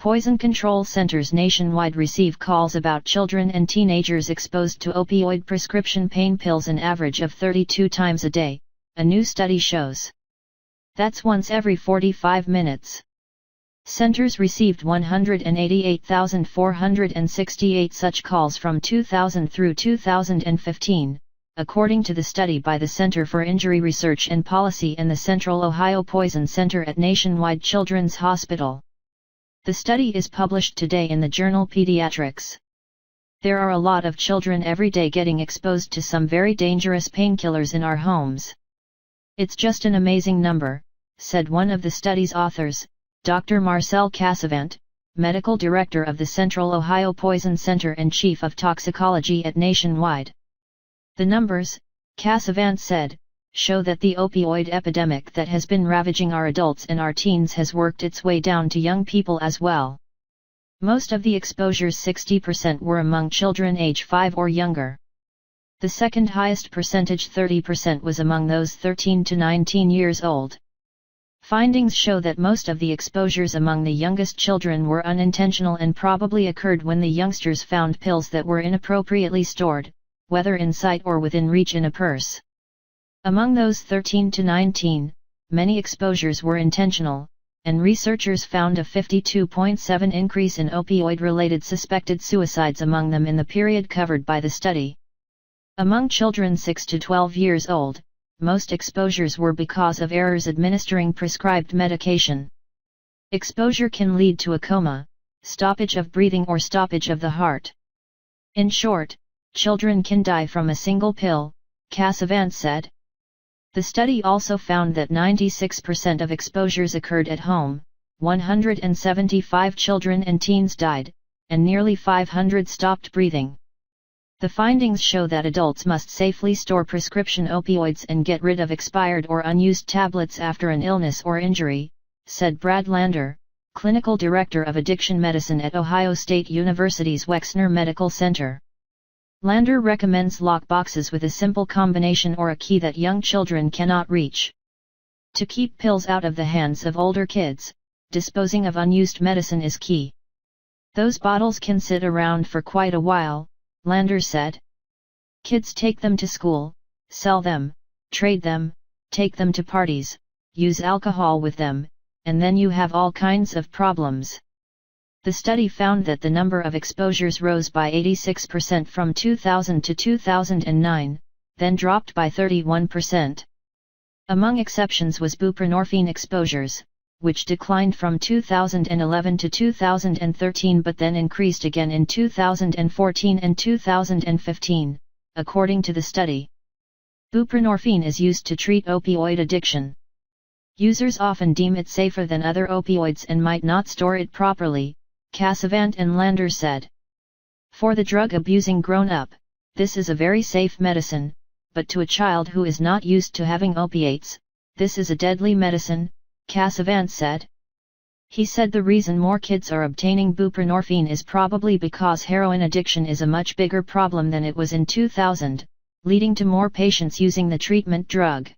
Poison control centers nationwide receive calls about children and teenagers exposed to opioid prescription pain pills an average of 32 times a day, a new study shows. That's once every 45 minutes. Centers received 188,468 such calls from 2000 through 2015, according to the study by the Center for Injury Research and Policy and the Central Ohio Poison Center at Nationwide Children's Hospital. The study is published today in the journal Pediatrics. There are a lot of children every day getting exposed to some very dangerous painkillers in our homes. It's just an amazing number, said one of the study's authors, Dr. Marcel Cassavant, medical director of the Central Ohio Poison Center and chief of toxicology at Nationwide. The numbers, Cassavant said, show that the opioid epidemic that has been ravaging our adults and our teens has worked its way down to young people as well. Most of the exposures, 60%, were among children age 5 or younger. The second highest percentage, 30%, was among those 13 to 19 years old. Findings show that most of the exposures among the youngest children were unintentional and probably occurred when the youngsters found pills that were inappropriately stored, whether in sight or within reach in a purse. Among those 13 to 19, many exposures were intentional, and researchers found a 52.7% increase in opioid-related suspected suicides among them in the period covered by the study. Among children 6 to 12 years old, most exposures were because of errors administering prescribed medication. Exposure can lead to a coma, stoppage of breathing or stoppage of the heart. In short, children can die from a single pill, Cassavant said. The study also found that 96% of exposures occurred at home, 175 children and teens died, and nearly 500 stopped breathing. The findings show that adults must safely store prescription opioids and get rid of expired or unused tablets after an illness or injury, said Brad Lander, clinical director of addiction medicine at Ohio State University's Wexner Medical Center. Lander recommends lock boxes with a simple combination or a key that young children cannot reach. To keep pills out of the hands of older kids, disposing of unused medicine is key. Those bottles can sit around for quite a while, Lander said. Kids take them to school, sell them, trade them, take them to parties, use alcohol with them, and then you have all kinds of problems. The study found that the number of exposures rose by 86% from 2000 to 2009, then dropped by 31%. Among exceptions was buprenorphine exposures, which declined from 2011 to 2013 but then increased again in 2014 and 2015, according to the study. Buprenorphine is used to treat opioid addiction. Users often deem it safer than other opioids and might not store it properly, Cassavant and Lander said. For the drug-abusing grown-up, this is a very safe medicine, but to a child who is not used to having opiates, this is a deadly medicine, Cassavant said. He said the reason more kids are obtaining buprenorphine is probably because heroin addiction is a much bigger problem than it was in 2000, leading to more patients using the treatment drug.